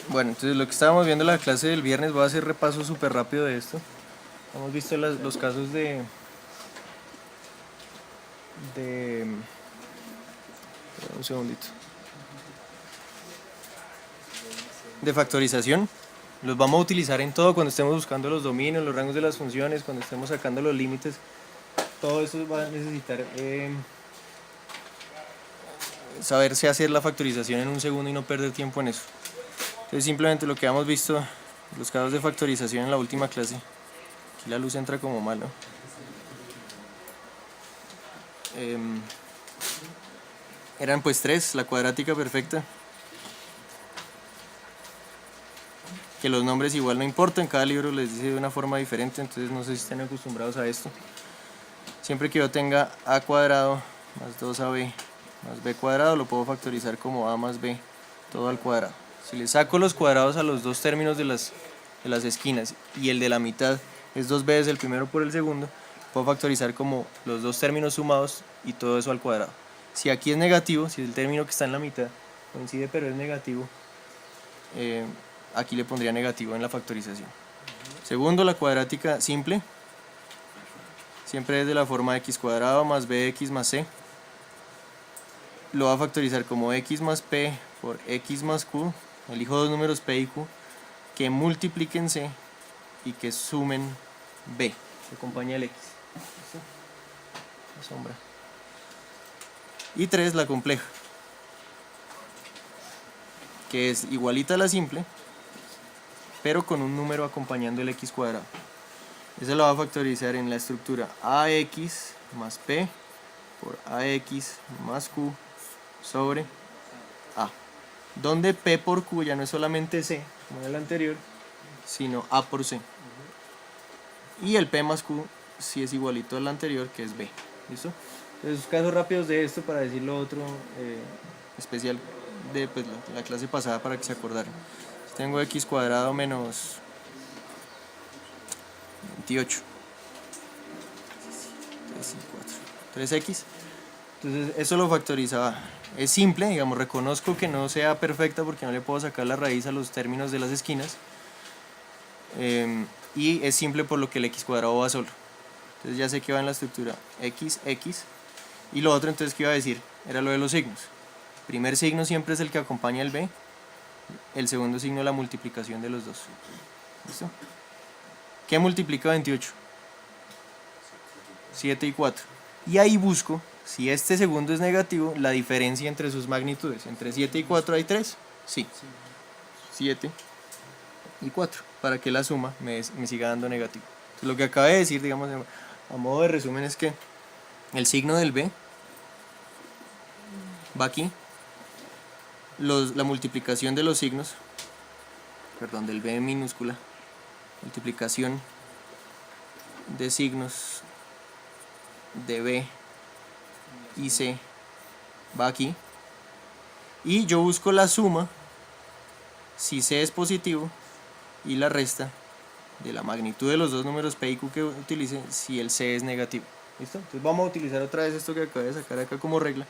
Bueno, entonces lo que estábamos viendo en la clase del viernes, voy a hacer repaso súper rápido de esto. Hemos visto los casos de... un segundito. De factorización. Los vamos a utilizar en todo cuando estemos buscando los dominios, los rangos de las funciones, cuando estemos sacando los límites. Todo eso va a necesitar saberse hacer la factorización en un segundo y no perder tiempo en eso. Entonces simplemente lo que hemos visto, los casos de factorización en la última clase. Aquí la luz entra como mal, ¿no? Eran pues tres, la cuadrática perfecta. Que los nombres igual no importan, cada libro les dice de una forma diferente, entonces no sé si estén acostumbrados a esto. Siempre que yo tenga a cuadrado más 2ab más b cuadrado, lo puedo factorizar como a más b todo al cuadrado. Si le saco los cuadrados a los dos términos de las esquinas y el de la mitad es 2 veces el primero por el segundo, puedo factorizar como los dos términos sumados y todo eso al cuadrado. Si aquí es negativo, si el término que está en la mitad coincide pero es negativo, aquí le pondría negativo en la factorización. Segundo, la cuadrática simple. Siempre es de la forma x cuadrado más bx más c. Lo va a factorizar como x más p por x más q. Elijo dos números p y q que multipliquen c y que sumen b, que acompaña el x. La sombra. Y 3, la compleja, que es igualita a la simple, pero con un número acompañando el x cuadrado. Eso lo va a factorizar en la estructura ax más p por ax más q sobre a, donde p por q ya no es solamente c, como en el anterior, sino a por c. Y el p más q sí es igualito al anterior, que es b. ¿Listo? Entonces, casos rápidos de esto para decir lo otro especial de pues, la clase pasada para que se acordaran. Tengo x cuadrado menos 28. 3x. Entonces eso lo factorizaba. Es simple, digamos, reconozco que no sea perfecta porque no le puedo sacar la raíz a los términos de las esquinas. Y es simple por lo que el x cuadrado va solo. Entonces ya sé que va en la estructura x. Y lo otro entonces que iba a decir era lo de los signos. El primer signo siempre es el que acompaña el b. El segundo signo la multiplicación de los dos. ¿Listo? ¿Qué multiplica 28? 7 y 4. Y ahí busco, si este segundo es negativo, la diferencia entre sus magnitudes. ¿Entre 7 y 4 hay 3? Sí. 7 y 4. Para que la suma me siga dando negativo. Entonces, lo que acabé de decir, digamos, a modo de resumen, es que el signo del b va aquí. La multiplicación de los signos, perdón, del b en minúscula, multiplicación de signos de b y c va aquí, y yo busco la suma si c es positivo y la resta de la magnitud de los dos números p y q que utilice si el c es negativo. ¿Listo? Entonces vamos a utilizar otra vez esto que acabo de sacar acá como regla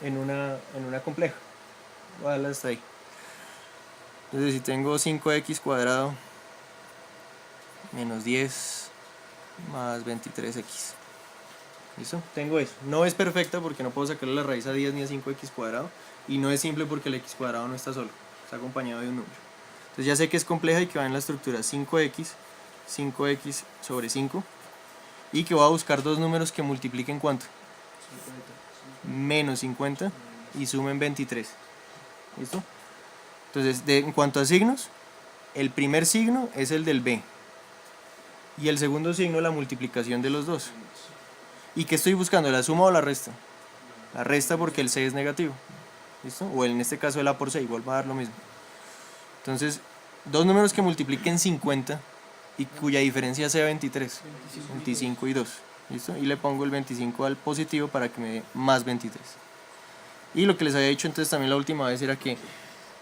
en una compleja. Voy a darla hasta ahí. Entonces si tengo 5x cuadrado menos 10 más 23x. ¿Listo? Tengo eso. No es perfecta porque no puedo sacarle la raíz a 10 ni a 5x cuadrado. Y no es simple porque el x cuadrado no está solo. Está acompañado de un número. Entonces ya sé que es compleja y que va en la estructura 5x sobre 5. Y que voy a buscar dos números que multipliquen ¿cuánto? 50. Menos 50 y sumen 23. ¿Listo? Entonces, en cuanto a signos, el primer signo es el del b. Y el segundo signo la multiplicación de los dos. ¿Y qué estoy buscando? ¿La suma o la resta? La resta porque el c es negativo. ¿Listo? O en este caso el a por c, igual va a dar lo mismo. Entonces, dos números que multipliquen 50 y cuya diferencia sea 23. 25 y 2. ¿Listo? Y le pongo el 25 al positivo para que me dé más 23. Y lo que les había dicho entonces también la última vez era que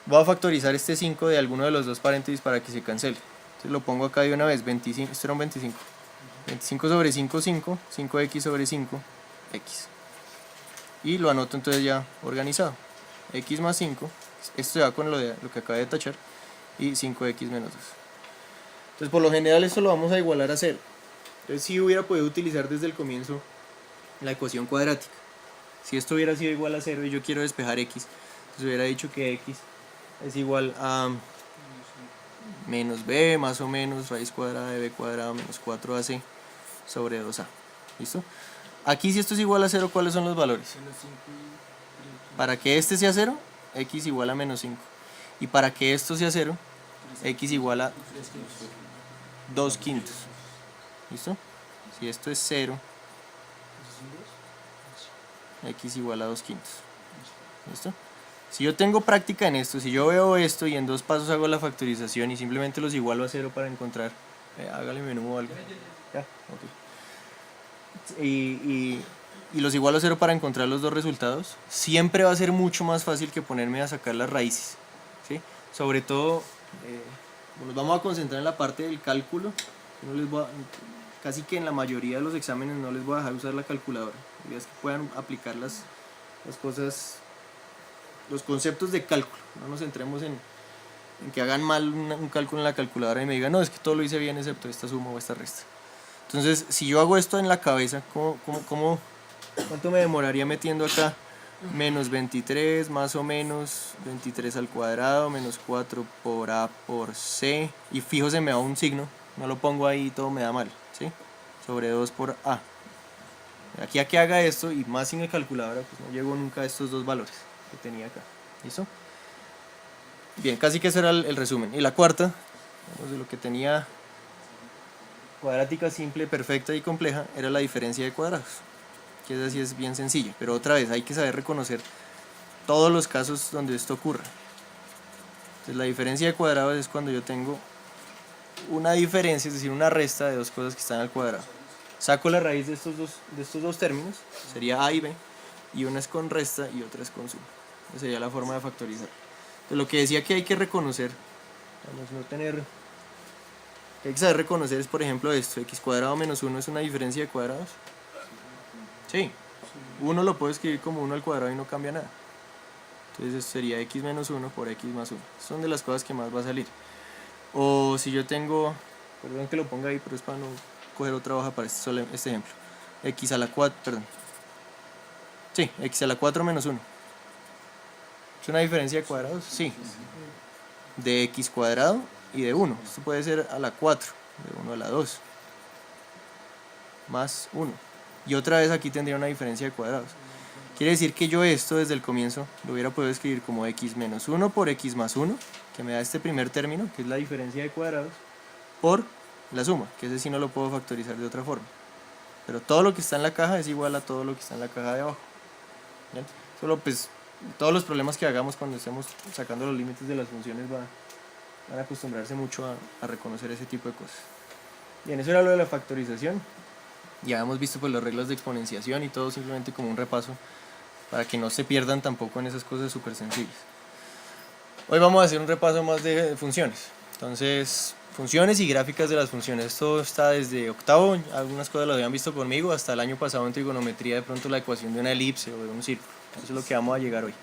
voy a factorizar este 5 de alguno de los dos paréntesis para que se cancele. Entonces lo pongo acá de una vez, 25, esto era un 25. 25 sobre 5, 5, 5x sobre 5, x. Y lo anoto entonces ya organizado. X más 5, esto ya con lo que acabé de tachar, y 5x menos 2. Entonces por lo general esto lo vamos a igualar a 0. Entonces si hubiera podido utilizar desde el comienzo la ecuación cuadrática. Si esto hubiera sido igual a 0 y yo quiero despejar x, entonces hubiera dicho que x es igual a menos b más o menos raíz cuadrada de b cuadrado menos 4ac sobre 2a. ¿Listo? Aquí si esto es igual a 0, ¿cuáles son los valores? Para que este sea 0, x igual a menos 5. Y para que esto sea 0, x igual a 2 quintos. ¿Listo? Si esto es 0, x igual a 2 quintos. ¿Listo? Si yo tengo práctica en esto, si yo veo esto y en 2 pasos hago la factorización y simplemente los igualo a 0 para encontrar, hágale menú o algo. Ya, ok. Y los igualo a 0 para encontrar los dos resultados, siempre va a ser mucho más fácil que ponerme a sacar las raíces, ¿sí? Sobre todo, nos vamos a concentrar en la parte del cálculo. No les voy a, casi que en la mayoría de los exámenes no les voy a dejar usar la calculadora. La idea es que puedan aplicar las cosas, los conceptos de cálculo. No nos centremos en que hagan mal un cálculo en la calculadora y me digan, no, es que todo lo hice bien excepto esta suma o esta resta. Entonces, si yo hago esto en la cabeza, ¿cuánto me demoraría metiendo acá? Menos 23 más o menos 23 al cuadrado menos 4 por a por c, y fijo se me da un signo, no lo pongo ahí y todo me da mal, ¿sí? Sobre 2 por a. Aquí a que haga esto y más sin el calculadora, pues no llego nunca a estos dos valores que tenía acá. ¿Listo? Bien, casi que ese era el resumen. Y la cuarta, vamos, de lo que tenía cuadrática simple, perfecta y compleja, era la diferencia de cuadrados, que es así, es bien sencilla, pero otra vez hay que saber reconocer todos los casos donde esto ocurra. Entonces la diferencia de cuadrados es cuando yo tengo una diferencia, es decir, una resta de dos cosas que están al cuadrado. Saco la raíz de estos dos términos, sería a y b, y una es con resta y otra es con suma. Esa sería la forma de factorizar. Entonces lo que decía que hay que reconocer, que hay que saber reconocer es, por ejemplo, esto, x cuadrado menos 1 es una diferencia de cuadrados. Sí, 1 lo puedo escribir como 1 al cuadrado y no cambia nada. Entonces esto sería x menos 1 por x más 1. Son de las cosas que más va a salir. O si yo tengo, perdón que lo ponga ahí, pero es para no coger otra hoja para este ejemplo. X a la 4, perdón. Sí, x a la 4 menos 1. ¿Es una diferencia de cuadrados? Sí. De x cuadrado y de 1. Esto puede ser a la 4, de 1 a la 2. Más 1. Y otra vez aquí tendría una diferencia de cuadrados. Quiere decir que yo esto desde el comienzo lo hubiera podido escribir como x menos 1 por x más 1, que me da este primer término, que es la diferencia de cuadrados, por la suma, que ese sí no lo puedo factorizar de otra forma. Pero todo lo que está en la caja es igual a todo lo que está en la caja de abajo. ¿Bien? Solo pues todos los problemas que hagamos cuando estemos sacando los límites de las funciones van a acostumbrarse mucho a reconocer ese tipo de cosas. Bien, eso era lo de la factorización. Ya hemos visto pues las reglas de exponenciación y todo, simplemente como un repaso para que no se pierdan tampoco en esas cosas súper sencillas. Hoy vamos a hacer un repaso más de funciones. Entonces, funciones y gráficas de las funciones. Esto está desde octavo, algunas cosas las habían visto conmigo, hasta el año pasado en trigonometría, de pronto la ecuación de una elipse o de un círculo. Eso es lo que vamos a llegar hoy.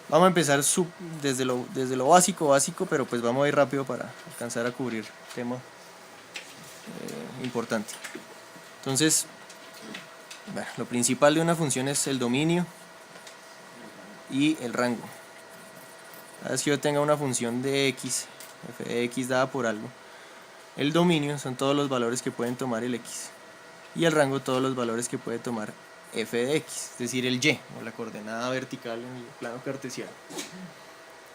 Vamos a empezar desde lo básico, pero pues vamos a ir rápido para alcanzar a cubrir tema importante. Entonces, bueno, lo principal de una función es el dominio y el rango. Cada vez que yo tenga una función de x, f de x dada por algo, el dominio son todos los valores que pueden tomar el x y el rango todos los valores que puede tomar f de x, es decir, el y o la coordenada vertical en el plano cartesiano.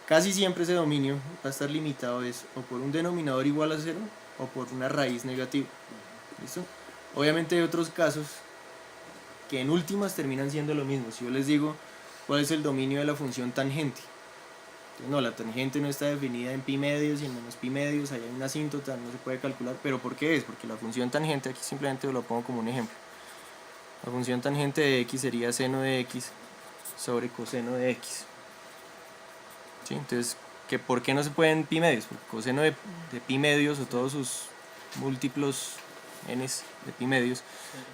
Casi siempre ese dominio va a estar limitado o por un denominador igual a 0 o por una raíz negativa. ¿Listo? Obviamente hay otros casos que en últimas terminan siendo lo mismo. Si yo les digo cuál es el dominio de la función tangente, entonces, no, la tangente no está definida en pi medios y en menos pi medios, ahí hay una asíntota, no se puede calcular, pero ¿por qué es? Porque la función tangente, aquí simplemente lo pongo como un ejemplo, la función tangente de x sería seno de x sobre coseno de x. ¿Sí? Entonces, ¿por qué no se puede en pi medios? Porque coseno de pi medios o todos sus múltiplos n de pi medios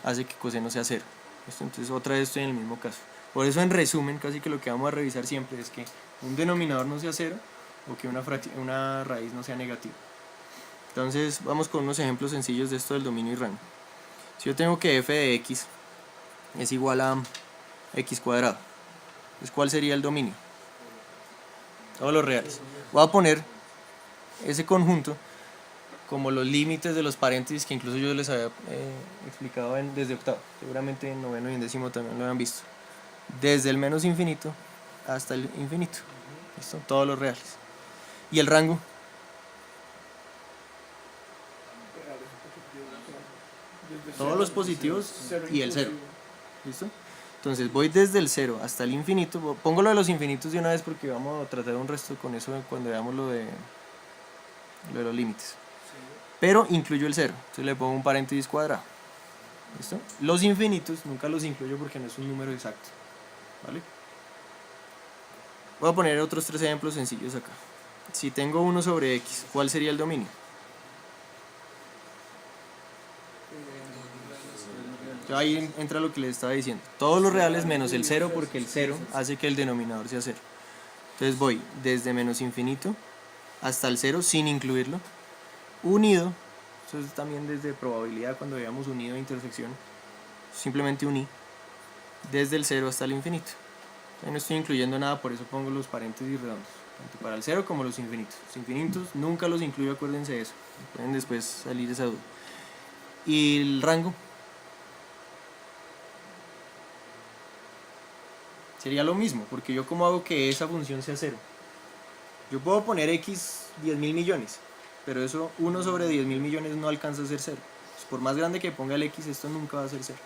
hace que coseno sea 0. Entonces otra vez estoy en el mismo caso. Por eso en resumen casi que lo que vamos a revisar siempre es que un denominador no sea 0 o que una raíz no sea negativa. Entonces vamos con unos ejemplos sencillos de esto del dominio y rango. Si yo tengo que f de x es igual a x cuadrado, entonces ¿cuál sería el dominio? Todos los reales. Voy a poner ese conjunto como los límites de los paréntesis que incluso yo les había explicado desde octavo. Seguramente en noveno y en décimo también lo han visto. Desde el menos infinito hasta el infinito. ¿Listo? Todos los reales. ¿Y el rango? Todos los positivos y el cero. ¿Listo? Entonces voy desde el 0 hasta el infinito. Pongo lo de los infinitos de una vez porque vamos a tratar un resto con eso cuando veamos lo de los límites. Pero incluyo el 0. Entonces le pongo un paréntesis cuadrado. ¿Listo? Los infinitos nunca los incluyo porque no es un número exacto. ¿Vale? Voy a poner otros 3 ejemplos sencillos acá. Si tengo 1 sobre x, ¿cuál sería el dominio? Ahí entra lo que les estaba diciendo. Todos los reales menos el 0 porque el 0 hace que el denominador sea 0. Entonces voy desde menos infinito hasta el 0 sin incluirlo. Unido, eso es también desde probabilidad cuando veamos unido e intersección. Simplemente uní desde el 0 hasta el infinito. Ahí no estoy incluyendo nada, por eso pongo los paréntesis redondos. Tanto para el 0 como los infinitos. Los infinitos nunca los incluyo, acuérdense de eso. Pueden después salir esa duda. Y el rango sería lo mismo, porque yo como hago que esa función sea 0. Yo puedo poner x 10.000 millones, pero eso 1 sobre 10.000 millones no alcanza a ser 0. Pues por más grande que ponga el x, esto nunca va a ser 0.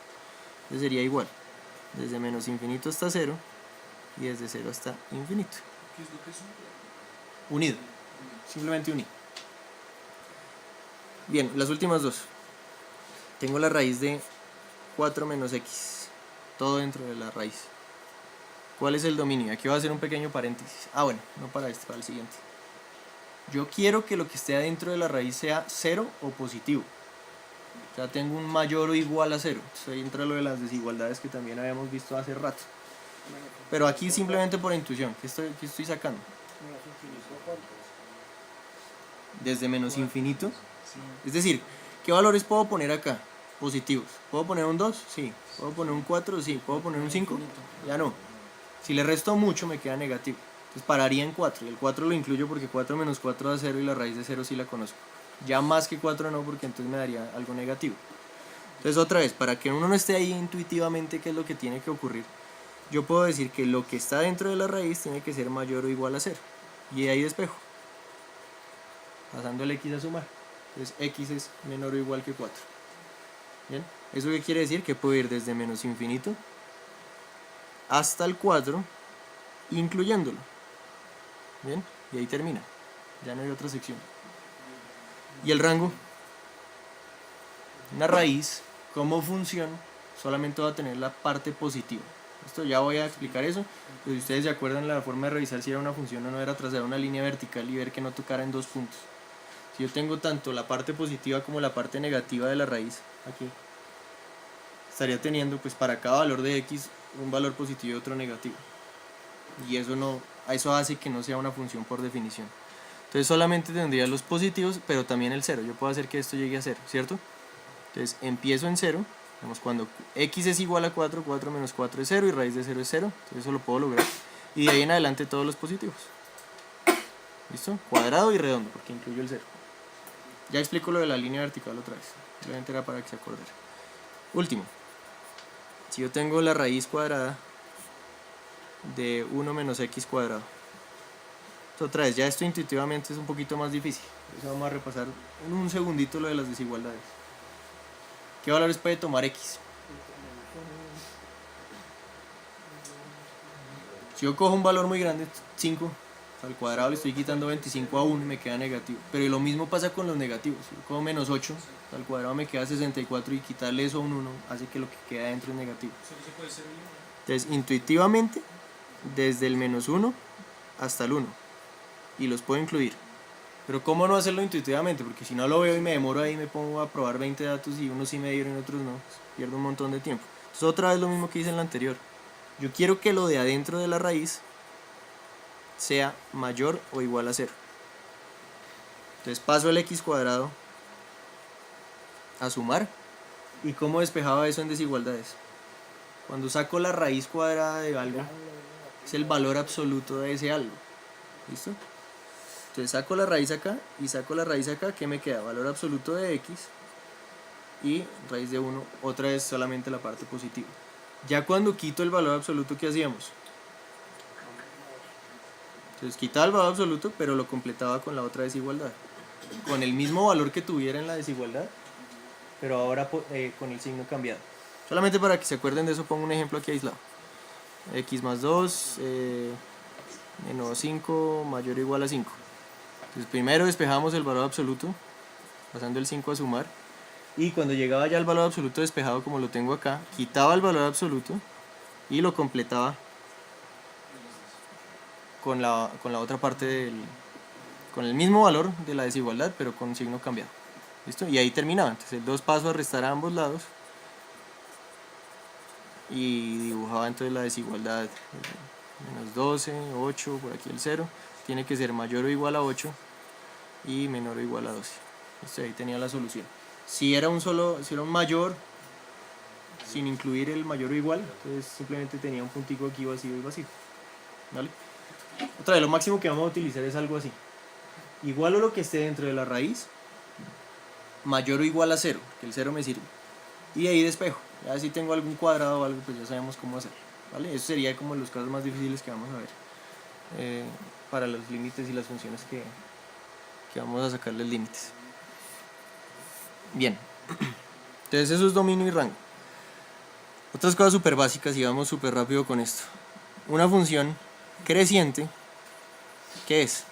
Entonces sería igual, desde menos infinito hasta 0 y desde 0 hasta infinito. ¿Qué es lo que es Unido, simplemente unido. Bien, las últimas dos. Tengo la raíz de 4 menos x, todo dentro de la raíz. ¿Cuál es el dominio? Aquí voy a hacer un pequeño paréntesis. Bueno, no para este, para el siguiente. Yo quiero que lo que esté adentro de la raíz sea 0 o positivo. O sea, tengo un mayor o igual a 0. Entonces ahí entra lo de las desigualdades que también habíamos visto hace rato. Pero aquí simplemente por intuición, ¿qué estoy sacando? Desde menos infinito. Es decir, ¿qué valores puedo poner acá? Positivos. ¿Puedo poner un 2? Sí. ¿Puedo poner un 4? Sí. ¿Puedo poner un 5? Ya no. Si le resto mucho me queda negativo. Entonces pararía en 4. Y el 4 lo incluyo porque 4 menos 4 da 0 y la raíz de 0 sí la conozco. Ya más que 4 no, porque entonces me daría algo negativo. Entonces otra vez, para que uno no esté ahí intuitivamente qué es lo que tiene que ocurrir, yo puedo decir que lo que está dentro de la raíz tiene que ser mayor o igual a 0. Y ahí despejo. Pasando el x a sumar. Entonces x es menor o igual que 4. ¿Bien? ¿Eso qué quiere decir? Que puedo ir desde menos infinito hasta el 4, incluyéndolo. ¿Bien? Y ahí termina. Ya no hay otra sección. ¿Y el rango? Una raíz, como función, solamente va a tener la parte positiva. Esto ya voy a explicar eso. Pero si ustedes se acuerdan, la forma de revisar si era una función o no era trazar una línea vertical y ver que no tocara en 2 puntos. Si yo tengo tanto la parte positiva como la parte negativa de la raíz, aquí, estaría teniendo pues para cada valor de x un valor positivo y otro negativo. Y eso hace que no sea una función por definición. Entonces solamente tendría los positivos, pero también el 0. Yo puedo hacer que esto llegue a 0, ¿cierto? Entonces empiezo en 0. Cuando x es igual a 4, 4 menos 4 es 0 y raíz de 0 es 0. Entonces eso lo puedo lograr. Y de ahí en adelante todos los positivos. ¿Listo? Cuadrado y redondo, porque incluyo el 0. Ya explico lo de la línea vertical otra vez. Simplemente era para que se acordara. Último. Si yo tengo la raíz cuadrada de 1 menos x cuadrado. Entonces, otra vez, ya esto intuitivamente es un poquito más difícil. Entonces vamos a repasar en un segundito lo de las desigualdades. ¿Qué valores puede tomar x? Si yo cojo un valor muy grande, 5, al cuadrado le estoy quitando 25 a 1 y me queda negativo. Pero lo mismo pasa con los negativos. Si yo cojo menos 8, al cuadrado me queda 64 y quitarle eso a un 1 hace que lo que queda dentro es negativo. Entonces, intuitivamente, desde el menos 1 hasta el 1. Y los puedo incluir. Pero ¿cómo no hacerlo intuitivamente? Porque si no lo veo y me demoro ahí, me pongo a probar 20 datos y unos sí me dieron y otros no. Pierdo un montón de tiempo. Entonces otra vez lo mismo que hice en la anterior. Yo quiero que lo de adentro de la raíz sea mayor o igual a 0. Entonces paso el x cuadrado a sumar. ¿Y cómo despejaba eso en desigualdades? Cuando saco la raíz cuadrada de algo, es el valor absoluto de ese algo. ¿Listo? Entonces saco la raíz acá y saco la raíz acá. ¿Qué me queda? Valor absoluto de x y raíz de 1, otra vez solamente la parte positiva. Ya cuando quito el valor absoluto, ¿qué hacíamos? Entonces quitaba el valor absoluto, pero lo completaba con la otra desigualdad. Con el mismo valor que tuviera en la desigualdad, pero ahora con el signo cambiado. Solamente para que se acuerden de eso, pongo un ejemplo aquí aislado. X más 2, menos 5, mayor o igual a 5. Entonces primero despejamos el valor absoluto, pasando el 5 a sumar. Y cuando llegaba ya el valor absoluto despejado, como lo tengo acá, quitaba el valor absoluto y lo completaba con la otra parte con el mismo valor de la desigualdad, pero con signo cambiado. ¿Listo? Y ahí terminaba. Entonces el 2 paso a restar a ambos lados y dibujaba entonces la desigualdad. Menos 12, 8, por aquí el 0. Tiene que ser mayor o igual a 8 y menor o igual a 12. Entonces ahí tenía la solución. Si era un mayor, sin incluir el mayor o igual, entonces simplemente tenía un puntico aquí vacío y vacío. ¿Vale? Otra vez, lo máximo que vamos a utilizar es algo así. Igual o lo que esté dentro de la raíz, mayor o igual a 0, que el 0 me sirve. Y ahí despejo. Ya si tengo algún cuadrado o algo, pues ya sabemos cómo hacer. ¿Vale? Eso sería como los casos más difíciles que vamos a ver. Para los límites y las funciones que vamos a sacarles límites. Bien. Entonces eso es dominio y rango. Otras cosas súper básicas y vamos súper rápido con esto. Una función creciente, ¿qué es?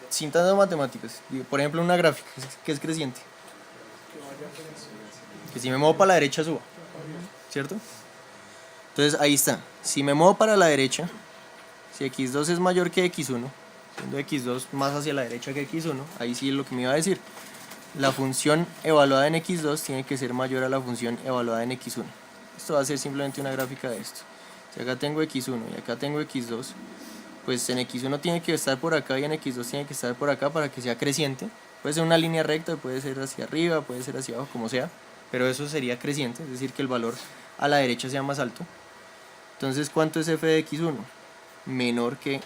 Sin tantas matemáticas. Por ejemplo, una gráfica que es creciente. Que si me muevo para la derecha suba. ¿Cierto? Entonces ahí está. Si me muevo para la derecha, si x2 es mayor que x1, siendo x2 más hacia la derecha que x1, ahí sí es lo que me iba a decir. La función evaluada en x2 tiene que ser mayor a la función evaluada en x1. Esto va a ser simplemente una gráfica de esto. Si acá tengo x1 y acá tengo x2, pues en x1 tiene que estar por acá y en x2 tiene que estar por acá para que sea creciente. Puede ser una línea recta, puede ser hacia arriba, puede ser hacia abajo, como sea, pero eso sería creciente, es decir que el valor a la derecha sea más alto. Entonces, ¿cuánto es f de x1? Menor que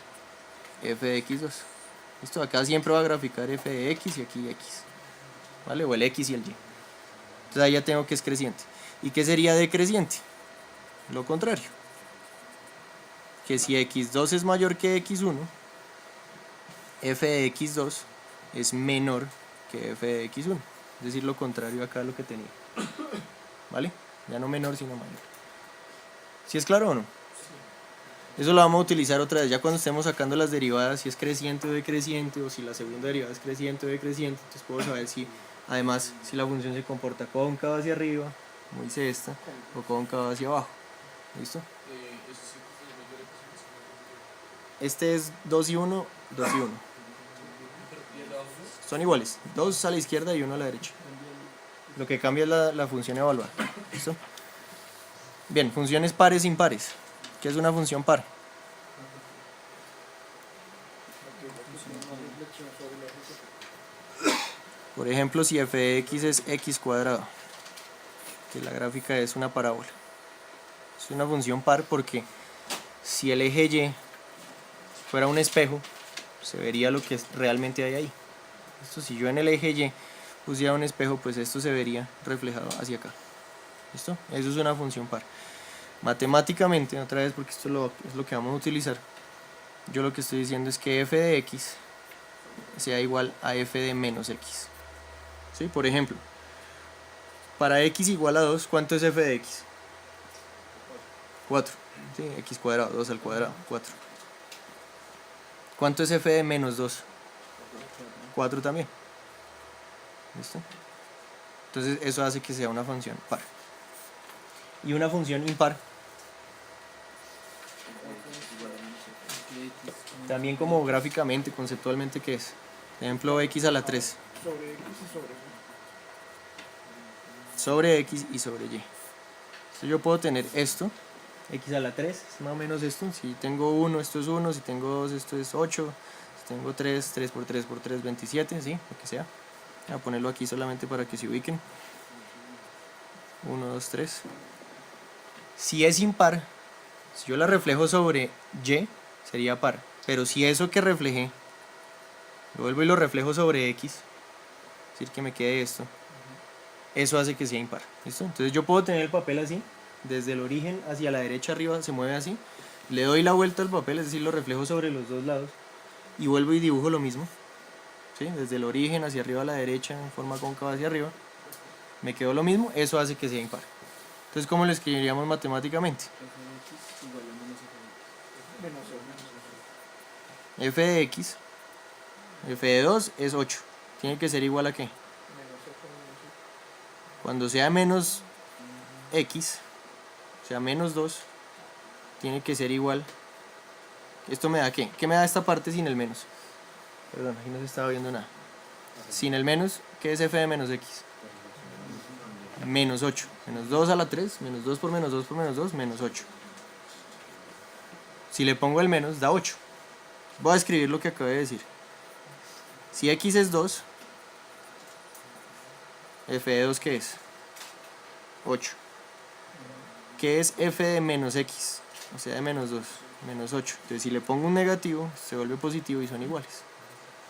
f de x2. Esto acá siempre va a graficar f de x y aquí x, ¿vale? O el x y el y. Entonces ahí ya tengo que es creciente. ¿Y qué sería decreciente? Lo contrario. Que si x2 es mayor que x1, f de x2 es menor que f de x1. Es decir, lo contrario acá a lo que tenía. ¿Vale? Ya no menor, sino mayor. ¿Sí es claro o no? Sí. Eso lo vamos a utilizar otra vez. Ya cuando estemos sacando las derivadas, si es creciente o decreciente, o si la segunda derivada es creciente o decreciente, entonces puedo saber si, además, si la función se comporta cóncava hacia arriba, como dice esta, o cóncava hacia abajo. ¿Listo? Este es 2 y 1, 2 y 1. Son iguales, 2 a la izquierda y 1 a la derecha. Lo que cambia es la función evaluada. ¿Listo? Bien, funciones pares e impares. ¿Qué es una función par? Por ejemplo, si f de x es x cuadrado, que la gráfica es una parábola. Es una función par porque si el eje y fuera un espejo, se vería lo que realmente hay ahí. Esto, si yo en el eje y pusiera un espejo, pues esto se vería reflejado hacia acá. ¿Listo? Eso es una función par. Matemáticamente, otra vez porque esto es lo que vamos a utilizar, yo lo que estoy diciendo es que f de x sea igual a f de menos x. ¿Sí? Por ejemplo, para x igual a 2, ¿cuánto es f de x? 4. ¿Sí? X cuadrado, 2 al cuadrado, 4. ¿Cuánto es f de menos 2? 4 también. ¿Listo? Entonces eso hace que sea una función par. Y una función impar, también como gráficamente, conceptualmente, ¿qué es? Por ejemplo, x a la 3. Sobre x y sobre y. Entonces yo puedo tener esto, x a la 3, es más o menos esto. Si tengo 1, esto es 1, si tengo 2, esto es 8, si tengo 3, 3 por 3 por 3, 27, ¿sí? Lo que sea. Voy a ponerlo aquí solamente para que se ubiquen. 1, 2, 3. Si es impar, si yo la reflejo sobre y, sería par. Pero si eso que reflejé, lo vuelvo y lo reflejo sobre x, es decir, que me quede esto, eso hace que sea impar. ¿Listo? Entonces yo puedo tener el papel así, desde el origen hacia la derecha arriba se mueve así, le doy la vuelta al papel, es decir, lo reflejo sobre los dos lados, y vuelvo y dibujo lo mismo, ¿sí? Desde el origen hacia arriba a la derecha, en forma cóncava hacia arriba, me quedó lo mismo, eso hace que sea impar. Entonces, ¿cómo lo escribiríamos matemáticamente? F de x, f de 2 es 8, tiene que ser igual a ¿qué? Cuando sea menos x, o sea menos 2, tiene que ser igual. ¿Esto me da qué? ¿Qué me da esta parte sin el menos? Perdón, aquí no se estaba viendo nada. Sin el menos, ¿qué es f de menos x? Menos 8. Menos 2 a la 3, menos 2 por menos 2 por menos 2, menos 8. Si le pongo el menos, da 8. Voy a escribir lo que acabé de decir. Si x es 2, f de 2 ¿qué es? 8. ¿Qué es f de menos x? O sea, de menos 2, menos 8. Entonces, si le pongo un negativo, se vuelve positivo y son iguales.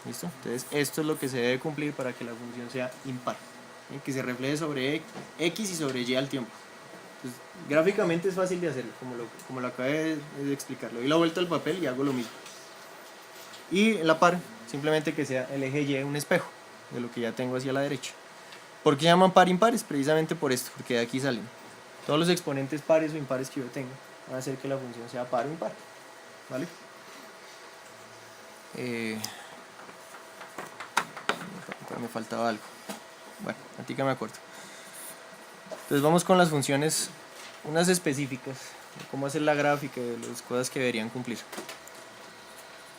¿Listo? Entonces, esto es lo que se debe cumplir para que la función sea impar. Que se refleje sobre x y sobre y al tiempo. Entonces, gráficamente es fácil de hacerlo, como lo acabé de explicar. Le doy la vuelta al papel y hago lo mismo. Y la par, simplemente que sea el eje y un espejo de lo que ya tengo hacia la derecha. ¿Por qué llaman par impares? Precisamente por esto, porque de aquí salen todos los exponentes pares o impares que yo tengo van a hacer que la función sea par o impar. ¿Vale? Me faltaba algo. Bueno, a ti que me acuerdo. Entonces vamos con las funciones, unas específicas, de cómo hacer la gráfica, de las cosas que deberían cumplir.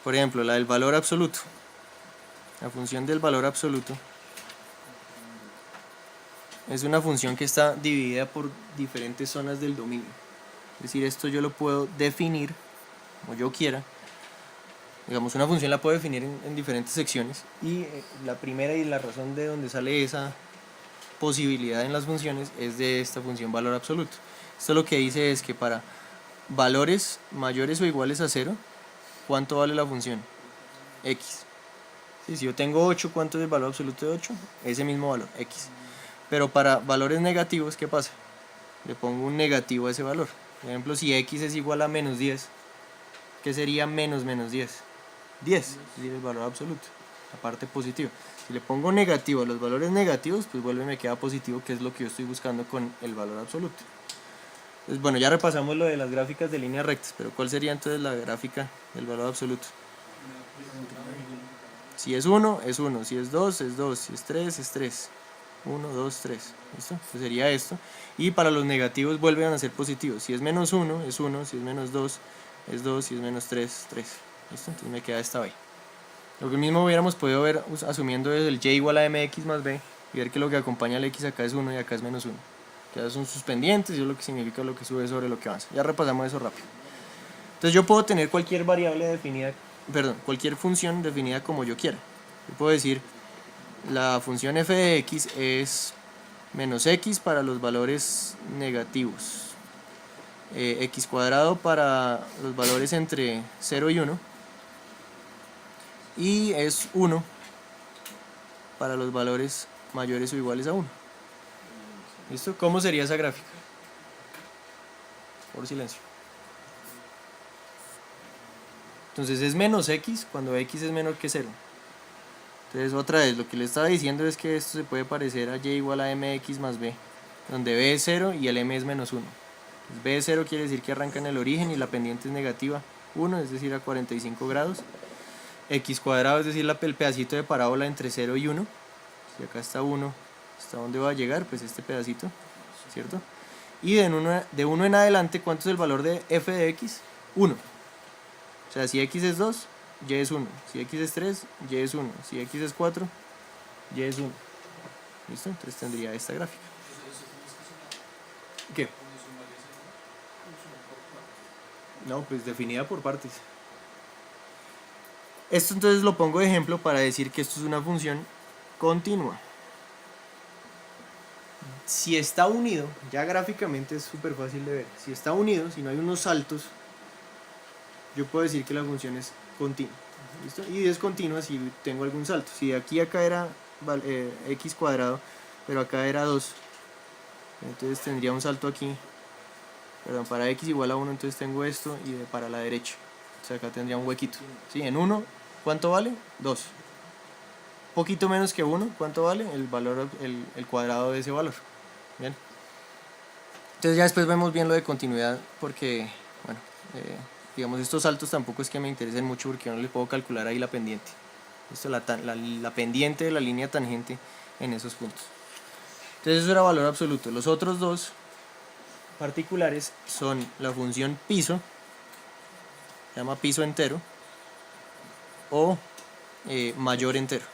Por ejemplo, la del valor absoluto. La función del valor absoluto es una función que está dividida por diferentes zonas del dominio. Es decir, esto yo lo puedo definir como yo quiera. Digamos, una función la puedo definir en diferentes secciones, y la primera y la razón de donde sale esa posibilidad en las funciones es de esta función valor absoluto. Esto lo que dice es que para valores mayores o iguales a 0, ¿cuánto vale la función? X. Si yo tengo 8, ¿cuánto es el valor absoluto de 8? Ese mismo valor, X. Pero para valores negativos, ¿qué pasa? Le pongo un negativo a ese valor. Por ejemplo, si X es igual a menos 10, ¿qué sería menos menos 10? 10, es decir, el valor absoluto, la parte positiva. Si le pongo negativo a los valores negativos, pues vuelve y me queda positivo, que es lo que yo estoy buscando con el valor absoluto. Entonces, bueno, ya repasamos lo de las gráficas de líneas rectas, pero ¿cuál sería entonces la gráfica del valor absoluto? Si es 1, es 1, si es 2, es 2, si es 3, es 3. 1, 2, 3. ¿Listo? Pues sería esto. Y para los negativos vuelven a ser positivos. Si es menos 1, es 1, si es menos 2, es 2, si es menos 3, 3. ¿Listo? Entonces me queda esta b. Lo que mismo hubiéramos podido ver asumiendo desde el y igual a mx más b, y ver que lo que acompaña al x acá es 1 y acá es menos 1. Que son sus pendientes y es lo que significa lo que sube sobre lo que avanza. Ya repasamos eso rápido. Entonces yo puedo tener cualquier variable definida, cualquier función definida como yo quiera. Yo puedo decir, la función f de x es menos x para los valores negativos, x cuadrado para los valores entre 0 y 1, y es 1 para los valores mayores o iguales a 1. ¿Listo? ¿Cómo sería esa gráfica? Por silencio. Entonces es menos x cuando x es menor que 0. Entonces otra vez, lo que le estaba diciendo es que esto se puede parecer a y igual a mx más b, donde b es 0 y el m es menos 1. Entonces, b es 0 quiere decir que arranca en el origen y la pendiente es negativa 1, es decir, a 45 grados. X cuadrado, es decir, el pedacito de parábola entre 0 y 1. Si acá está 1, ¿hasta dónde va a llegar? Pues este pedacito, ¿cierto? Y de 1 en adelante, ¿cuánto es el valor de f de x? 1. O sea, si x es 2, y es 1. Si x es 3, y es 1. Si x es 4, y es 1. ¿Listo? Entonces tendría esta gráfica. ¿Qué? No, pues definida por partes. Esto entonces lo pongo de ejemplo para decir que esto es una función continua. Si está unido, ya gráficamente es súper fácil de ver. Si está unido, si no hay unos saltos, yo puedo decir que la función es continua. ¿Listo? Y es continua si tengo algún salto. Si de aquí a acá era x cuadrado, pero acá era 2, entonces tendría un salto aquí. Perdón, para x igual a 1, entonces tengo esto, y para la derecha. O sea, acá tendría un huequito. ¿Sí? En 1, ¿cuánto vale? 2. Poquito menos que 1, ¿cuánto vale? El valor, el cuadrado de ese valor. Bien. Entonces ya después vemos bien lo de continuidad, porque, bueno, digamos, estos saltos tampoco es que me interesen mucho, porque yo no le puedo calcular ahí la pendiente. Esto, la pendiente de la línea tangente en esos puntos. Entonces eso era valor absoluto. Los otros dos particulares son la función piso, se llama piso entero, o mayor entero,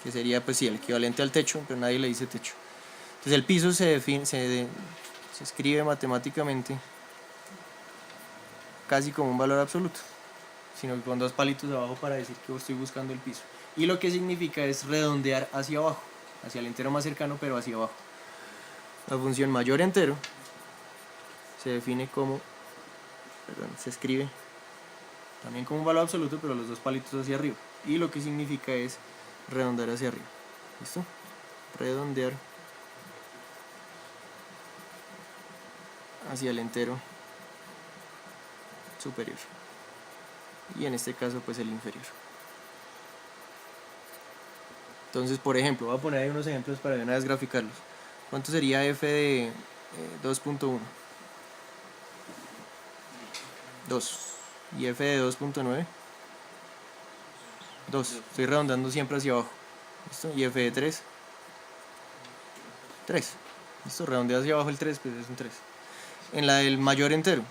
que sería pues sí el equivalente al techo, pero nadie le dice techo. Entonces el piso se escribe matemáticamente casi como un valor absoluto, sino que con dos palitos abajo para decir que estoy buscando el piso. Y lo que significa es redondear hacia abajo, hacia el entero más cercano, pero hacia abajo. La función mayor entero se define como, se escribe también como un valor absoluto, pero los dos palitos hacia arriba. Y lo que significa es redondear hacia arriba. ¿Listo? Redondear hacia el entero superior. Y en este caso, pues el inferior. Entonces, por ejemplo, voy a poner ahí unos ejemplos para de una vez graficarlos. ¿Cuánto sería f de 2.1? 2. ¿Y f de 2.9? 2. Estoy redondeando siempre hacia abajo. ¿Listo? ¿Y f de 3? 3. ¿Listo? Redondeo hacia abajo el 3, pues es un 3. En la del mayor entero,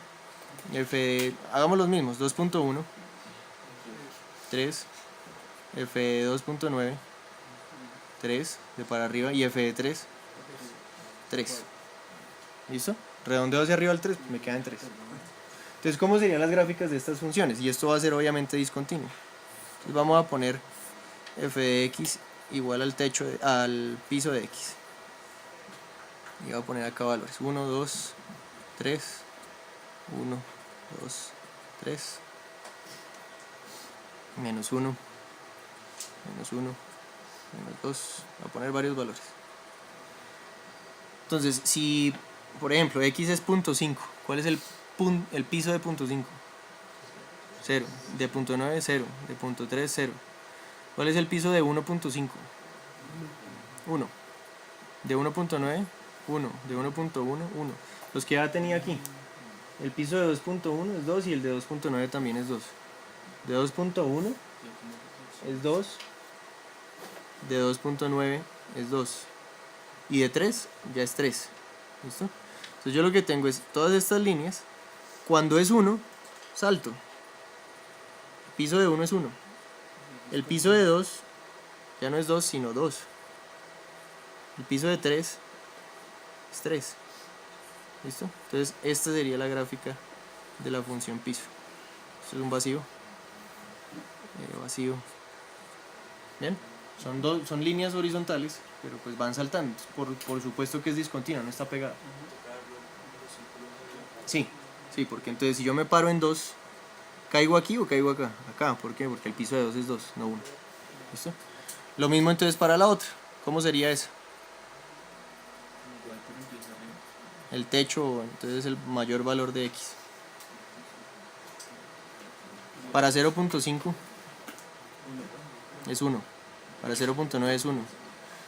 hagamos los mismos. 2.1, 3. F de 2.9, 3. De para arriba. Y f de 3, 3. ¿Listo? Redondeo hacia arriba el 3, pues me quedan 3. Entonces, ¿cómo serían las gráficas de estas funciones? Y esto va a ser obviamente discontinuo. Entonces vamos a poner f de x igual al techo, al piso de x. Y voy a poner acá valores. 1, 2, 3. 1, 2, 3. Menos 1. Menos 1. Menos 2. Voy a poner varios valores. Entonces, si, por ejemplo, x es 0.5, ¿cuál es el piso de 0.5? 0. De 0.9, 0. De 0.3, 0. ¿Cuál es el piso de 1.5? 1. De 1.9, 1. De 1.1, 1. Los que ya tenía aquí. El piso de 2.1 es 2 y el de 2.9 también es 2. De 2.1 es 2. De 2.9 es 2. Y de 3 ya es 3. ¿Listo? Entonces yo lo que tengo es todas estas líneas. Cuando es 1, salto. El piso de 1 es 1. El piso de 2 ya no es 2, sino 2. El piso de 3 es 3. ¿Listo? Entonces esta sería la gráfica de la función piso. Esto es un vacío. Vacío. Bien. Son líneas horizontales, pero pues van saltando. Por supuesto que es discontinua, no está pegada. Sí, sí, porque entonces si yo me paro en 2, ¿caigo aquí o caigo acá? Acá, ¿por qué? Porque el piso de 2 es 2, no 1. ¿Listo? Lo mismo entonces para la otra. ¿Cómo sería eso? El techo, entonces el mayor valor de x. Para 0.5 es 1. Para 0.9 es 1.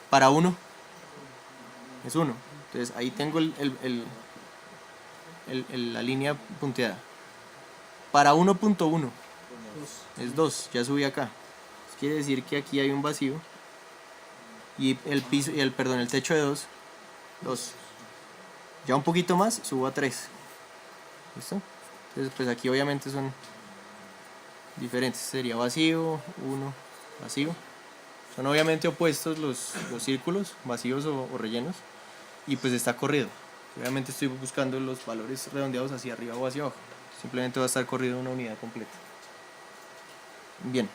Para 1 es 1. Entonces ahí tengo la línea punteada. Para 1.1 es 2. Ya subí acá. Eso quiere decir que aquí hay un vacío. Y el piso, el techo de 2. Ya un poquito más, subo a 3. ¿Listo? Entonces pues aquí obviamente son diferentes. Sería vacío, 1, vacío. Son obviamente opuestos los círculos, vacíos o rellenos. Y pues está corrido. Obviamente estoy buscando los valores redondeados hacia arriba o hacia abajo. Simplemente va a estar corrido una unidad completa. Bien.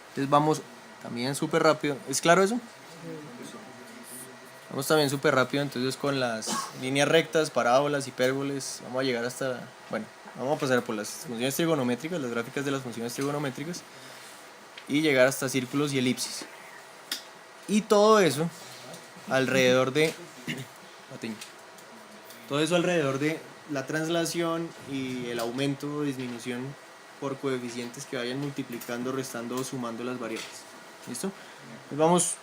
Entonces vamos también súper rápido. ¿Es claro eso? Vamos también súper rápido entonces con las líneas rectas, parábolas, hipérboles. Vamos a llegar hasta... Bueno, vamos a pasar por las funciones trigonométricas, las gráficas de las funciones trigonométricas. Y llegar hasta círculos y elipsis. Y todo eso alrededor de... Todo eso alrededor de la translación y el aumento o disminución por coeficientes que vayan multiplicando, restando o sumando las variables. ¿Listo? Pues vamos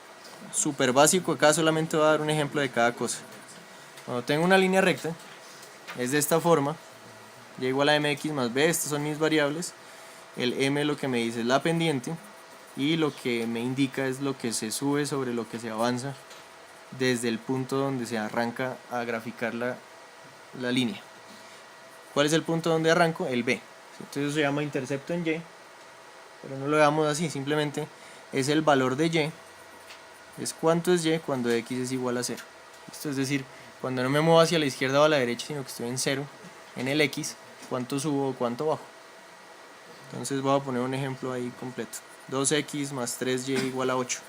súper básico, acá solamente voy a dar un ejemplo de cada cosa. Cuando tengo una línea recta, es de esta forma, y igual a mx más b, estas son mis variables, el m lo que me dice es la pendiente, y lo que me indica es lo que se sube sobre lo que se avanza desde el punto donde se arranca a graficar la línea. ¿Cuál es el punto donde arranco? El B. Entonces eso se llama intercepto en Y, pero no lo veamos así, simplemente es el valor de Y, es cuánto es Y cuando X es igual a 0. Esto es decir, cuando no me muevo hacia la izquierda o a la derecha, sino que estoy en 0, en el X, cuánto subo o cuánto bajo. Entonces voy a poner un ejemplo ahí completo. 2x más 3y igual a 8.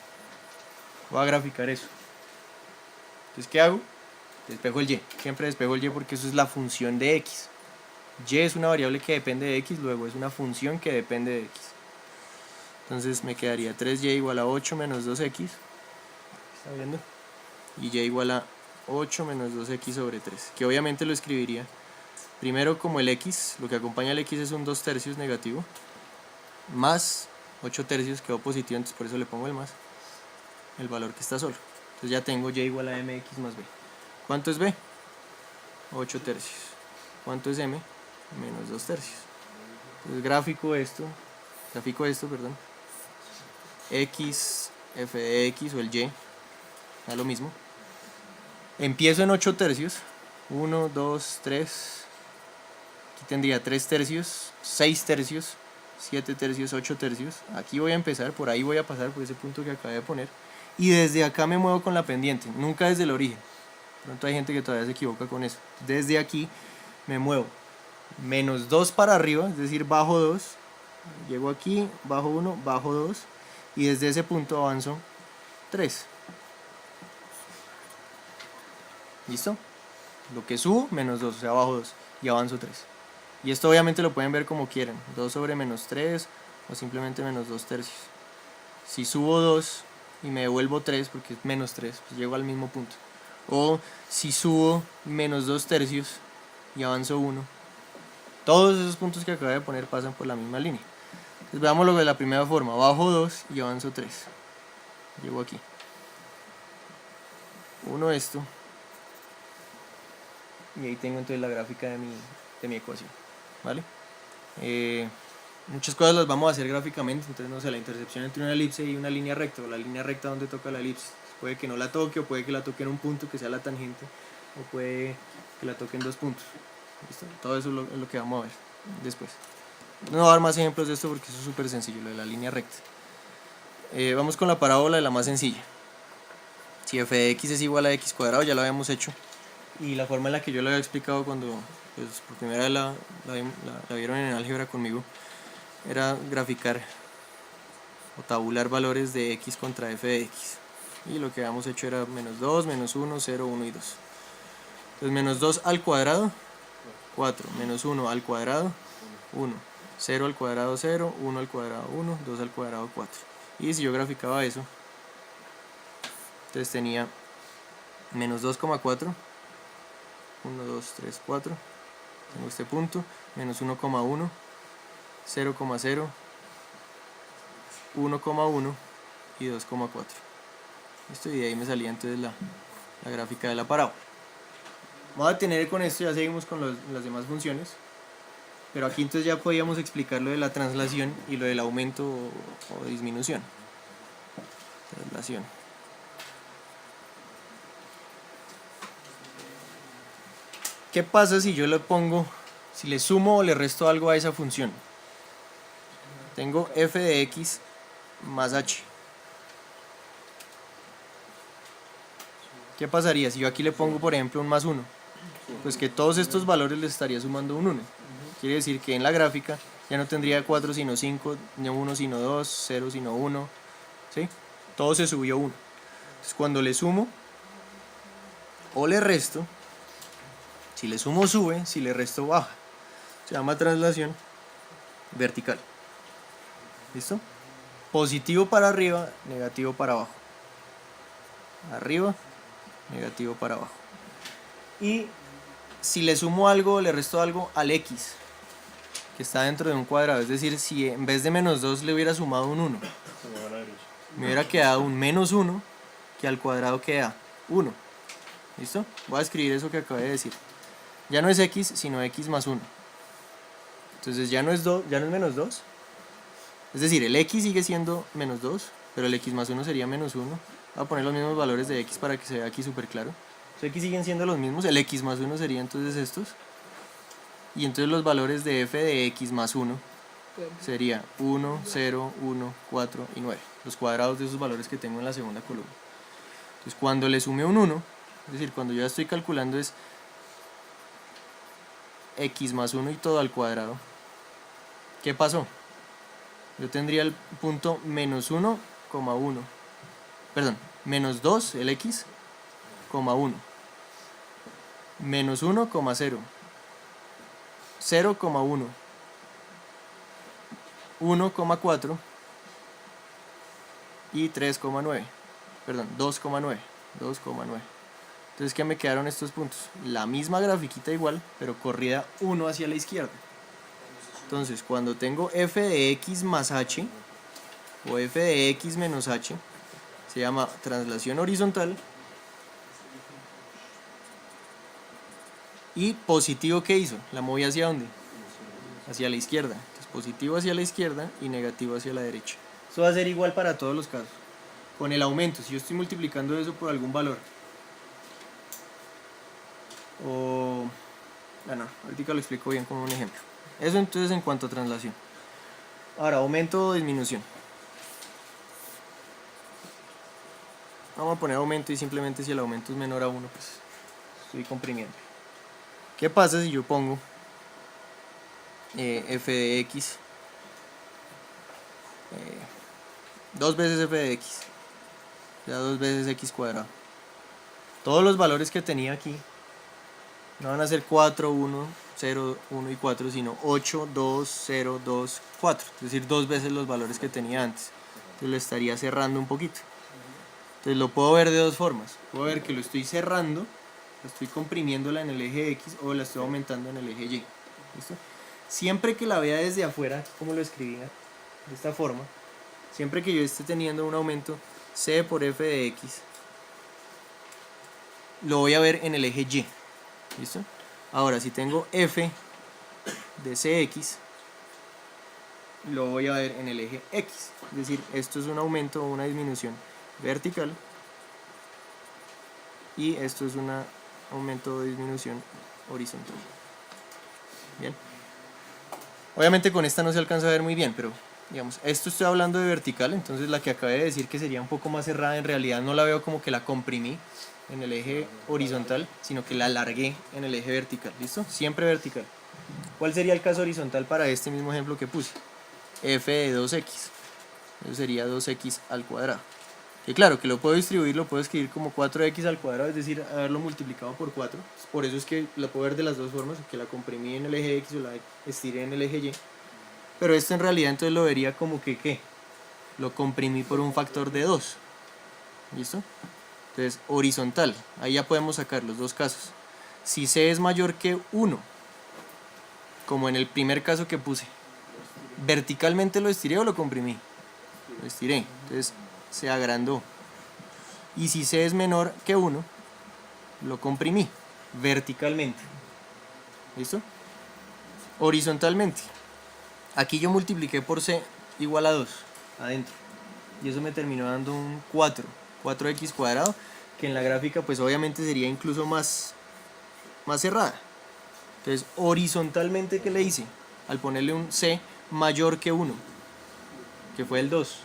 Voy a graficar eso. Entonces, ¿qué hago? Despejo el y. Siempre despejo el y porque eso es la función de x. Y es una variable que depende de x, luego es una función que depende de x. Entonces me quedaría 3y igual a 8 menos 2x. ¿Está viendo? Y y igual a 8 menos 2x sobre 3. Que obviamente lo escribiría primero como el x, lo que acompaña al x es un 2 tercios negativo, más 8 tercios quedó positivo, entonces por eso le pongo el más, el valor que está solo. Entonces ya tengo y igual a mx más b. ¿Cuánto es b? 8 tercios. ¿Cuánto es m? Menos 2 tercios. Entonces grafico esto, perdón, x, f de x o el y, da lo mismo. Empiezo en 8 tercios, 1, 2, 3, aquí tendría 3 tercios, 6 tercios, 7 tercios, 8 tercios. Aquí voy a empezar, por ahí voy a pasar por ese punto que acabé de poner. Y desde acá me muevo con la pendiente, nunca desde el origen. De pronto hay gente que todavía se equivoca con eso. Desde aquí me muevo menos 2 para arriba, es decir, bajo 2. Llego aquí, bajo 1, bajo 2. Y desde ese punto avanzo 3. ¿Listo? Lo que subo, menos 2, o sea, bajo 2. Y avanzo 3. Y esto obviamente lo pueden ver como quieran. 2 sobre menos 3 o simplemente menos 2 tercios. Si subo 2 y me devuelvo 3 porque es menos 3, pues llego al mismo punto. O si subo menos 2 tercios y avanzo 1. Todos esos puntos que acabo de poner pasan por la misma línea. Entonces veámoslo de la primera forma. Bajo 2 y avanzo 3. Llego aquí. 1 esto. Y ahí tengo entonces la gráfica de mi ecuación. ¿Vale? Muchas cosas las vamos a hacer gráficamente. Entonces, no sé, la intercepción entre una elipse y una línea recta. O la línea recta donde toca la elipse. Puede que no la toque, o puede que la toque en un punto que sea la tangente. O puede que la toque en 2 puntos. ¿Listo? Todo eso es lo que vamos a ver después. No voy a dar más ejemplos de esto porque eso es súper sencillo, lo de la línea recta. Vamos con la parábola de la más sencilla. Si f de x es igual a x cuadrado, ya lo habíamos hecho. Y la forma en la que yo lo había explicado cuando pues, por primera vez la vieron en álgebra conmigo, era graficar o tabular valores de x contra f de x. Y lo que habíamos hecho era menos 2, menos 1, 0, 1 y 2. Entonces menos 2 al cuadrado, 4, menos 1 al cuadrado, 1, 0 al cuadrado, 0, 1 al cuadrado, 1, 2 al cuadrado, 4. Y si yo graficaba eso, entonces tenía menos 2,4, 1, 2, 3, 4, tengo este punto, menos 1,1, 0,0, 1,1 y 2,4. Listo, y de ahí me salía entonces la gráfica de la parábola. Vamos a tener con esto, ya seguimos con las demás funciones. Pero aquí entonces ya podíamos explicar lo de la translación y lo del aumento o disminución. Translación. ¿Qué pasa si yo le pongo, si le sumo o le resto algo a esa función? Tengo f de x más h. ¿Qué pasaría si yo aquí le pongo, por ejemplo, un más 1? pues que todos estos valores les estaría sumando un 1. Quiere decir que en la gráfica ya no tendría 4 sino 5, ni 1 sino 2, 0 sino 1, ¿sí? Todo se subió 1. Entonces cuando le sumo o le resto, si le sumo sube, si le resto baja. Se llama traslación vertical. ¿Listo? Positivo para arriba, negativo para abajo. Arriba, negativo para abajo. Y si le sumo algo o le resto algo al x, que está dentro de un cuadrado, es decir, si en vez de menos 2 le hubiera sumado un 1, me hubiera quedado un menos 1, que al cuadrado queda 1. ¿Listo? Voy a escribir eso que acabé de decir. Ya no es x, sino x más 1. Entonces ya no es menos 2. Es decir, el x sigue siendo menos 2, pero el x más 1 sería menos 1. Voy a poner los mismos valores de x para que se vea aquí súper claro. Los x siguen siendo los mismos, el x más 1 sería entonces estos. Y entonces los valores de f de x más 1 sería 1, 0, 1, 4 y 9. Los cuadrados de esos valores que tengo en la segunda columna. Entonces cuando le sume un 1, es decir, cuando yo ya estoy calculando es x más 1 y todo al cuadrado. ¿Qué pasó? Yo tendría el punto menos 1, 1. Perdón, menos 2, el x, 1. Menos 1, 0. 0, 1. 1,4 y 3,9. Perdón, 2,9. 2,9. Entonces, ¿qué me quedaron estos puntos? La misma grafiquita igual, pero corrida 1 hacia la izquierda. Entonces, cuando tengo f de x más h, o f de x menos h, se llama traslación horizontal. Y positivo, ¿qué hizo? La moví hacia dónde? Hacia la izquierda. Entonces, positivo hacia la izquierda y negativo hacia la derecha. Esto va a ser igual para todos los casos. Con el aumento, si yo estoy multiplicando eso por algún valor, o... bueno, ahorita lo explico bien con un ejemplo. Eso entonces en cuanto a traslación. Ahora, aumento o disminución. Vamos a poner aumento y simplemente si el aumento es menor a 1, pues estoy comprimiendo. ¿Qué pasa si yo pongo f de x 2 veces f de x? Ya 2 veces x cuadrado. Todos los valores que tenía aquí no van a ser 4, 1, 0, 1 y 4, sino 8, 2, 0, 2, 4. Es decir, 2 veces los valores que tenía antes. Entonces lo estaría cerrando un poquito. Entonces lo puedo ver de dos formas. Puedo ver que lo estoy cerrando, lo estoy comprimiéndola en el eje X o la estoy aumentando en el eje Y. ¿Listo? Siempre que la vea desde afuera, como lo escribía, de esta forma, siempre que yo esté teniendo un aumento C por f de X, lo voy a ver en el eje Y. ¿Listo? Ahora, si tengo f de Cx, lo voy a ver en el eje X. Es decir, esto es un aumento o una disminución vertical y esto es un aumento o disminución horizontal. Bien. Obviamente con esta no se alcanza a ver muy bien, pero digamos, esto estoy hablando de vertical, entonces la que acabé de decir que sería un poco más cerrada, en realidad no la veo como que la comprimí en el eje horizontal, sino que la alargué en el eje vertical. ¿Listo? Siempre vertical. ¿Cuál sería el caso horizontal para este mismo ejemplo que puse? F de 2x. Eso sería 2x al cuadrado. Que claro, que lo puedo distribuir, lo puedo escribir como 4x al cuadrado, es decir, haberlo multiplicado por 4. Por eso es que la puedo ver de las dos formas, que la comprimí en el eje X o la estiré en el eje Y. Pero esto en realidad entonces lo vería como que, ¿qué? Lo comprimí por un factor de 2. ¿Listo? Entonces, horizontal. Ahí ya podemos sacar los dos casos. Si C es mayor que 1, como en el primer caso que puse, ¿verticalmente lo estiré o lo comprimí? Lo estiré. Entonces, se agrandó. Y si C es menor que 1, lo comprimí verticalmente. ¿Listo? Horizontalmente. Aquí yo multipliqué por C igual a 2 adentro. Y eso me terminó dando un 4x cuadrado, que en la gráfica pues obviamente sería incluso más cerrada. Entonces, horizontalmente, ¿qué le hice? Al ponerle un C mayor que 1, que fue el 2.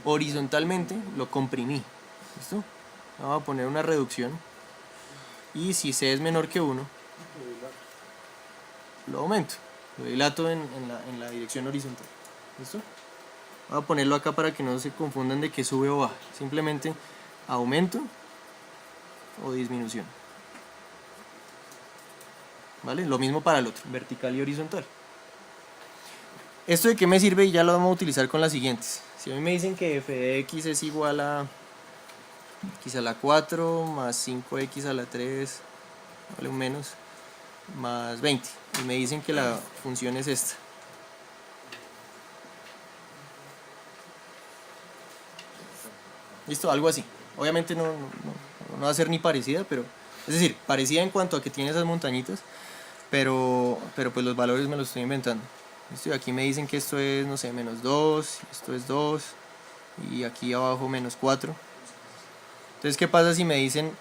Horizontalmente lo comprimí. ¿Listo? Vamos a poner una reducción. y si c es menor que 1, lo aumento, lo dilato en la dirección horizontal. ¿Listo? Voy a ponerlo acá para que no se confundan de que sube o baja, simplemente aumento o disminución. ¿Vale? Lo mismo para el otro, vertical y horizontal. ¿Esto de qué me sirve? Y ya lo vamos a utilizar con las siguientes. Si a mí me dicen que f de x es igual a x a la 4 más 5x a la 3, vale un menos, más 20. Y me dicen que la función es esta. Listo, algo así. Obviamente no va a ser ni parecida, pero es decir, parecida en cuanto a que tiene esas montañitas, pero pues los valores me los estoy inventando. ¿Listo? Y aquí me dicen que esto es, no sé, menos 2, esto es 2, y aquí abajo menos 4. Entonces, ¿qué pasa si me dicen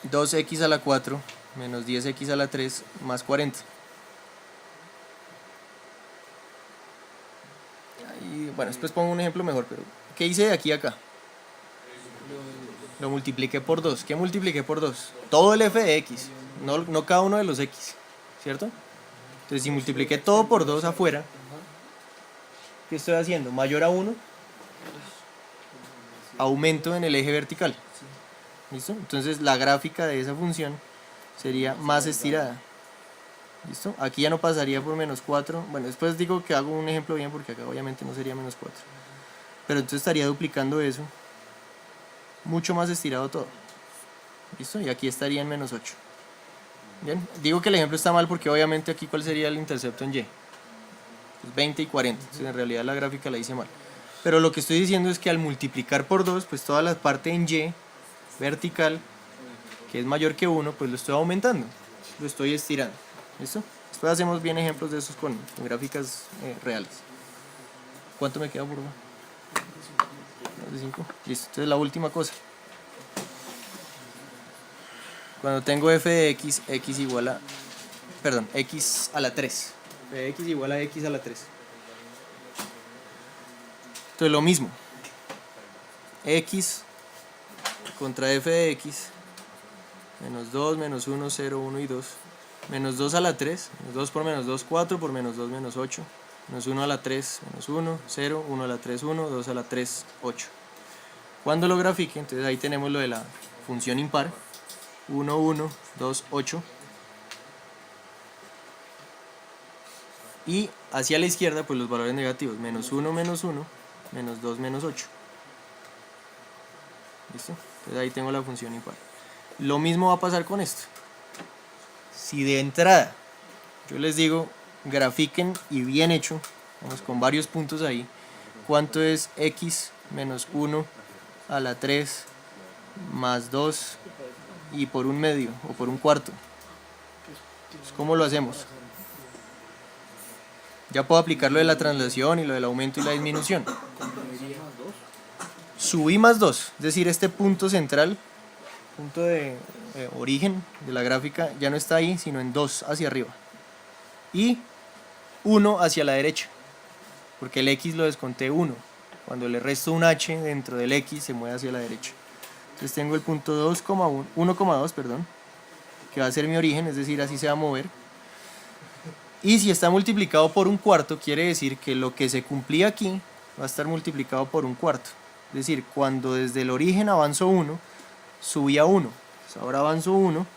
2x a la 4 menos 10x a la 3 más 40? Y, bueno, después pongo un ejemplo mejor, pero ¿qué hice de aquí a acá? Lo multipliqué por 2. ¿Qué multipliqué por 2? Todo el f de x, no cada uno de los x, ¿cierto? Entonces, si multipliqué todo por 2 afuera, ¿qué estoy haciendo? Mayor a 1, aumento en el eje vertical. ¿Listo? Entonces, la gráfica de esa función sería más estirada. ¿Listo? Aquí ya no pasaría por menos 4. Bueno, después digo que hago un ejemplo bien porque acá obviamente no sería menos 4. Pero entonces estaría duplicando eso. Mucho más estirado todo. ¿Listo? Y aquí estaría en menos 8. Bien, digo que el ejemplo está mal porque obviamente aquí ¿cuál sería el intercepto en y? Pues 20 y 40. Entonces en realidad la gráfica la hice mal. Pero lo que estoy diciendo es que al multiplicar por 2, pues toda la parte en y vertical, que es mayor que 1, pues lo estoy aumentando. Lo estoy estirando. ¿Listo? Después hacemos bien ejemplos de esos con gráficas reales. ¿Cuánto me queda por más de 5? Listo. Entonces la última cosa. Cuando tengo f de x, x igual a... Perdón, x a la 3. F de x igual a x a la 3. Entonces lo mismo. X contra f de x. Menos 2, menos 1, 0, 1 y 2. Menos 2 a la 3. Menos 2 por menos 2, 4. Por menos 2, menos 8. Menos 1 a la 3, menos 1, 0. 1 a la 3, 1. 2 a la 3, 8. Cuando lo grafique, entonces ahí tenemos lo de la función impar. 1, 1, 2, 8. Y hacia la izquierda, pues los valores negativos. Menos 1, menos 1. Menos 2, menos 8. ¿Listo? Entonces ahí tengo la función impar. Lo mismo va a pasar con esto. Si de entrada yo les digo, grafiquen y bien hecho, vamos con varios puntos ahí, ¿cuánto es x menos 1 a la 3 más 2 y por un medio o por un cuarto? Pues, ¿cómo lo hacemos? Ya puedo aplicar lo de la translación y lo del aumento y la disminución. Subí más 2, es decir, este punto central, punto de origen de la gráfica, ya no está ahí, sino en 2 hacia arriba. Y 1 hacia la derecha, porque el x lo desconté 1. Cuando le resto un h dentro del x se mueve hacia la derecha. Entonces tengo el punto 1,2, perdón, que va a ser mi origen, es decir, así se va a mover. Y si está multiplicado por un cuarto, quiere decir que lo que se cumplía aquí va a estar multiplicado por un cuarto. Es decir, cuando desde el origen avanzo 1, subí a 1. Pues ahora avanzo 1